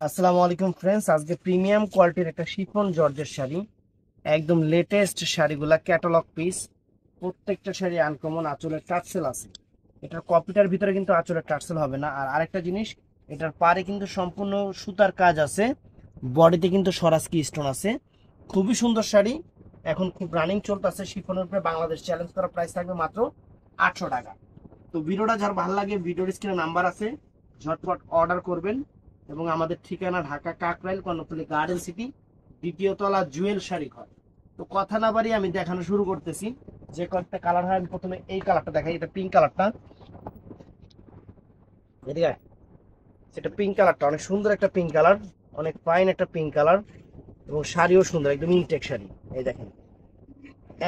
আসসালামু আলাইকুম ফ্রেন্ডস, আজকে প্রিমিয়াম কোয়ালিটির একটা শিফন জর্জের শাড়ি, একদম লেটেস্ট শাড়িগুলা ক্যাটালগ পিস। প্রত্যেকটা শাড়ি আনকমন, আঁচলের টার্সেল আছে। এটার কপিটার ভিতরে কিন্তু আঁচলের টার্সেল হবে না। আর আরেকটা জিনিস, এটার পাড়ে কিন্তু সম্পূর্ণ সুতার কাজ আছে, বডিতে কিন্তু স্বরাজকি স্টোন আছে। খুবই সুন্দর শাড়ি, এখন খুব রানিং চলতেছে। শিফনের উপরে বাংলাদেশ চ্যালেঞ্জ করা প্রাইস থাকবে মাত্র 800 টাকা। তো ভিডিওটা যার ভালো লাগে, ভিডিওর স্ক্রিনে নাম্বার আছে, ঝটপট অর্ডার করবেন। এবং আমাদের ঠিকানা ঢাকা কাকরাইল কর্ণফুলী গার্ডেন সিটি, দ্বিতীয় তলা, জুয়েল শাড়ি ঘর। তো কথা না বাড়িয়ে আমি দেখানো শুরু করতেছি। যে কয়েকটা কালার হয়, আমি প্রথমে এই কালারটা দেখাই। এটা পিঙ্ক কালারটা, এদিকে আয়। এটা পিঙ্ক কালারটা অনেক সুন্দর একটা পিঙ্ক কালার, অনেক ফাইন একটা পিঙ্ক কালার। এবং শাড়িও সুন্দর, একদম ইনটেক শাড়ি। এই দেখেন,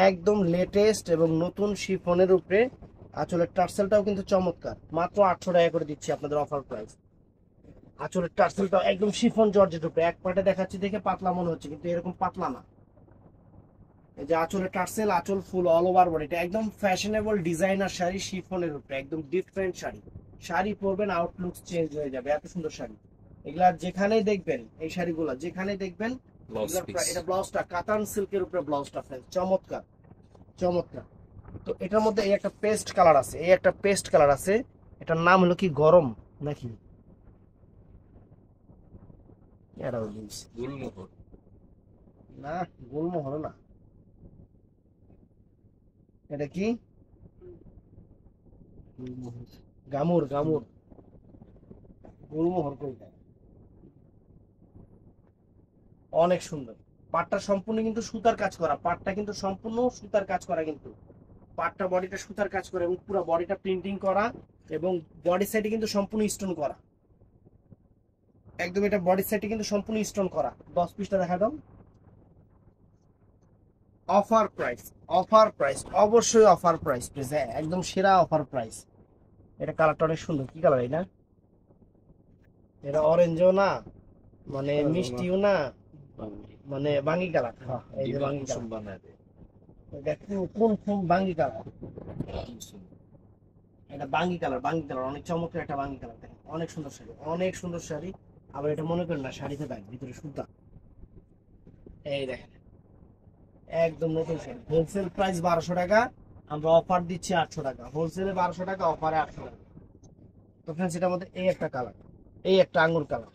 একদম লেটেস্ট এবং নতুন শিফনের উপরে আঁচলের টার্সেলটাও কিন্তু চমৎকার। মাত্র 800 টাকা করে দিচ্ছি আপনাদের অফার প্রাইস। আঁচলের টার্সেলটা একদম শিফন জর্জেট উপরে, এক পাটে দেখাচ্ছি দেখে পাতলা মনে হচ্ছে, কিন্তু এরকম পাতলা না। এই যে আঁচলের টার্সেল, আঁচল ফুল অল ওভার বডি, এটা একদম ফ্যাশনেবল ডিজাইনার শাড়ি শিফনের উপরে, একদম ডিফারেন্ট শাড়ি। শাড়ি পরবেন আউটলুক চেঞ্জ হয়ে যাবে, এত সুন্দর শাড়ি। এগুলা যেখানেই দেখবেন, এই শাড়িগুলা যেখানেই দেখবেন, এটা ব্লাউজটা কাতান সিল্কের উপরে, ব্লাউজটা ফ্রেন্ড চমৎকার চমৎকার। তো এটার মধ্যে এই একটা পেস্ট কালার আছে, এই একটা পেস্ট কালার আছে। এটার নাম হলো কি, গরম নাকি এটা গুলমোহর? না, গুলমোহর না। এটা কি, গুলমোহর, গামুর গামুর, গুলমোহর কইটা। অনেক সুন্দর। পাটটা সম্পূর্ণ কিন্তু সুতার কাজ করা, পাটটা কিন্তু সম্পূর্ণ সুতার কাজ করা, কিন্তু পাটটা বডিটা সুতার কাজ করা এবং পুরো বডিটা প্রিন্টিং করা। এবং বডি সাইডে কিন্তু সম্পূর্ণ স্টোন করা, একদম এটা বডি সাইডে কিন্তু সম্পূর্ণ স্টোন করা। 10 পিসটা দেখা দাও। অফার প্রাইস, অফার প্রাইস, অবশ্যই অফার প্রাইস প্লিজ, হ্যাঁ একদম সেরা অফার প্রাইস। এটা কালারটা অনেক সুন্দর, কি কালার এটা? এটা অরেঞ্জও না, মানে মিষ্টিও না, মানে বাঙ্গি কালার। হ্যাঁ, এই যে বাঙ্গি কালার। এটা কোন কোন বাঙ্গি কালার? এটা বাঙ্গি কালার, বাঙ্গি কালার অনেক চমৎকার একটা বাঙ্গি কালার। দেখেন অনেক সুন্দর শাড়ি, অনেক সুন্দর শাড়ি। আবার এটা মনে করেন না শাড়িতে ব্যাগ, ভিতরে সুতা। এই দেখেন, একদম নতুন শাড়ি। হোলসেল প্রাইস 1200 টাকা, আমরা অফার দিচ্ছি 800 টাকা। হোলসেলে 1200 টাকা, অফারে 800 টাকা। তো ফ্রেন্ডস, এটার মধ্যে এই একটা কালার, এই একটা আঙ্গুর কালার।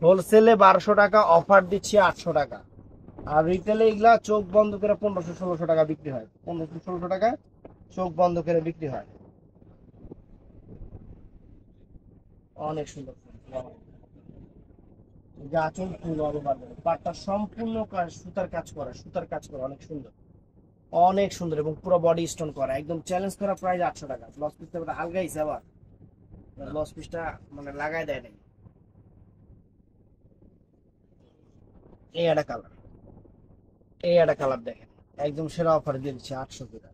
হোলসেলে 1200 টাকা, অফার দিচ্ছি 800 টাকা। আর রিটেলে এগুলা চোখ বন্ধ করে 1500-1600 টাকা বিক্রি হয়, 1500-1600 টাকা চোখ বন্ধ করে বিক্রি হয়। অনেক সুন্দর। এই যে আঁচল ফুল অল ওভার, পাটটা সম্পূর্ণ কাজ, সুতার কাজ করা, সুতার কাজ করা, অনেক সুন্দর, অনেক সুন্দর। এবং পুরো বডি স্টোন করা, একদম চ্যালেঞ্জ করা প্রাইস 800 টাকা। লস পিসটা আলগাইছে আবার, লস পিসটা মানে লাগাই দেয় নাই। এই একটা কালার, এই একটা কালার দেখেন, একদম সেরা অফার দিয়ে দিচ্ছে 800 টাকা।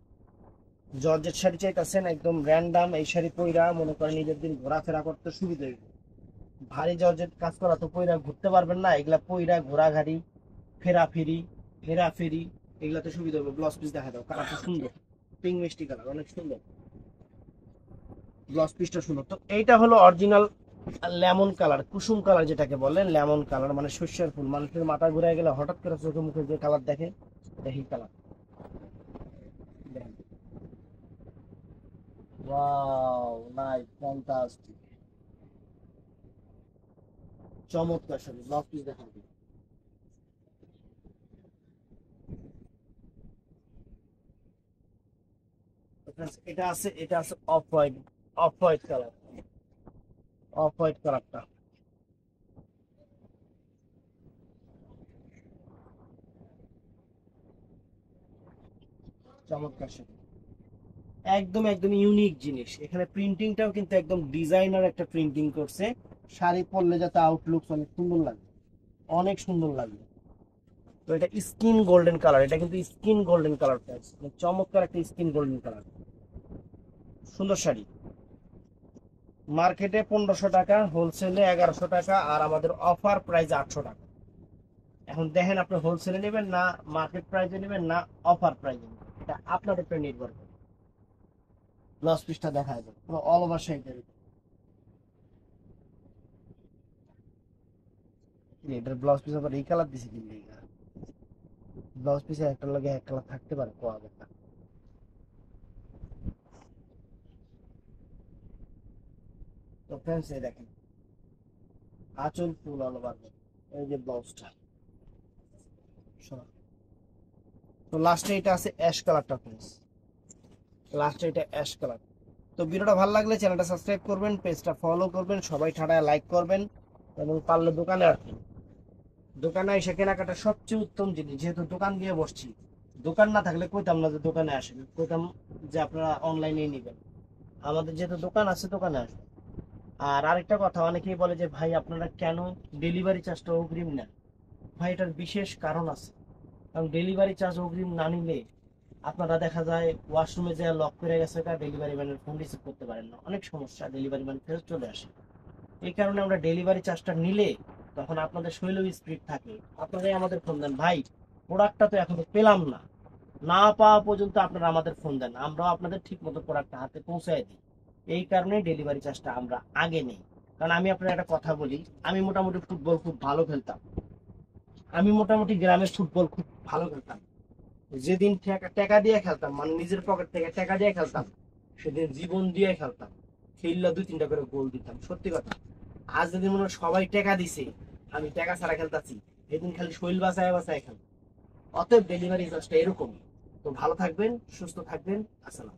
জর্জেট শাড়ি চাইতেছেন একদম র্যান্ডাম, এই শাড়ি পইরা মনে করেন নিজের দিন ঘোরাফেরা করতে সুবিধা হইবে। ভারী জর্জেট কাজ করা তো পইরা ঘুরতে পারবেন না, এগুলা পইরা ঘোরাঘাড়ি, ফেরাফেরি, হেরাফেরি, এগুলাতে সুবিধা হবে। ব্লাউজ পিস দেখা দাও, কালারটা সুন্দর, পিঙ্ক মিষ্টি কালার, অনেক সুন্দর। ব্লাউজ পিসটা সুন্দর। তো এইটা হলো অরিজিনাল লেমন কালার, কুসুম কালার যেটাকে বলেন, লেমন কালার মানে শস্যের ফুল। মানুষের মাথা ঘুরে গেলে হঠাৎ করে চোখে মুখে যে কালার দেখে, দেখি কালার দেখেন। ওয়াও, নাইস, ফ্যান্টাস্টিক, চমৎকার শাড়ি। ব্লাউজ পিস দেখান। এটা আছে, এটা আছে off white, off white colour, off white কালারটা চমৎকার শাড়ি, একদম একদম ইউনিক জিনিস। এখানে প্রিন্টিংটাও কিন্তু একদম ডিজাইনার একটা প্রিন্টিং করছে। শাড়ি পরলে যাতে আউটলুক অনেক সুন্দর লাগে, অনেক সুন্দর লাগবে। তো এটা স্কিন গোল্ডেন কালার, এটা কিন্তু স্কিন গোল্ডেন কালারটা চমৎকার একটা স্কিন গোল্ডেন কালার, সুন্দর শাড়ি। মার্কেটে 1500 টাকা, হোলসেলে 1100 টাকা, আর আমাদের অফার প্রাইস 800 টাকা। এখন দেখেন আপনি হোলসেলে নেবেন না মার্কেট প্রাইসে নেবেন না অফার প্রাইসে নেবেন, এটা আপনার উপরে নির্ভর করে। ব্লাউজ পিসটা দেখা যায় পুরো অল ওভার শাড়িটার। এটার ব্লাউজ পিস আবার এই কালার দিছে কিন্তু ব্লাউজ পিসে একটা লাগে এক কালার থাকতে পারে কোয়া ব্যাপার। তো ফ্রেন্ডস এই দেখেন আঁচল ফুল অল ওভার, এই যে ব্লাউজটা। তো লাস্টে এটা আছে অ্যাশ কালারটা ফ্রেন্ডস, লাস্টে এটা অ্যাশ কালার। তো ভিডিওটা ভালো লাগলে চ্যানেলটা সাবস্ক্রাইব করবেন, পেজটা ফলো করবেন, সবাই ঠাড়ায় লাইক করবেন এবং পারলে দোকানে আসবেন। দোকানে এসে কেনাকাটা সবচেয়ে উত্তম জিনিস, যেহেতু দোকান দিয়ে বসছি, দোকান না থাকলে কইতাম না যে দোকানে আসেন, কইতাম যে আপনারা অনলাইনেই নেবেন। আমাদের যেহেতু দোকান আছে দোকানে আসবেন। আর আরেকটা কথা, অনেকেই বলে যে ভাই আপনারা কেন ডেলিভারি চার্জটা অগ্রিম নেন। ভাই এটার বিশেষ কারণ আছে। কারণ ডেলিভারি চার্জ অগ্রিম না নিলে আপনারা দেখা যায় ওয়াশরুমে যে লক করে গেছে, ডেলিভারি ম্যানের ফোন রিসিভ করতে পারেন না, অনেক সমস্যা, ডেলিভারি ম্যান ফেরত চলে আসে। এই কারণে আমরা ডেলিভারি চার্জটা নিলে তখন আপনাদের শৈলেও স্পিড থাকে, আপনারাই আমাদের ফোন দেন, ভাই প্রোডাক্টটা তো এখনো পেলাম না, না পাওয়া পর্যন্ত আপনারা আমাদের ফোন দেন, আমরাও আপনাদের ঠিক মতো প্রোডাক্টটা হাতে পৌঁছায় দিই। এই কারণে ডেলিভারি চার্জটা আমরা আগে নেই। কারণ আমি আপনার একটা কথা বলি, আমি মোটামুটি ফুটবল খুব ভালো খেলতাম, আমি মোটামুটি গ্রামের ফুটবল খুব ভালো খেলতাম। যেদিন টাকা দিয়ে খেলতাম, মানে নিজের পকেট থেকে টাকা দিয়ে খেলতাম, সেদিন জীবন দিয়ে খেলতাম, খেললে 2-3টা করে গোল দিতাম, সত্যি কথা। আজ যেদিন মনে হয় সবাই টাকা দিছে, আমি টাকা ছাড়া খেলতাছি, এদিন খালি শৈল বাঁচায় বাঁচায় খেল। অতএব ডেলিভারি চার্জটা এরকম। তো ভালো থাকবেন, সুস্থ থাকবেন, আসসালাম।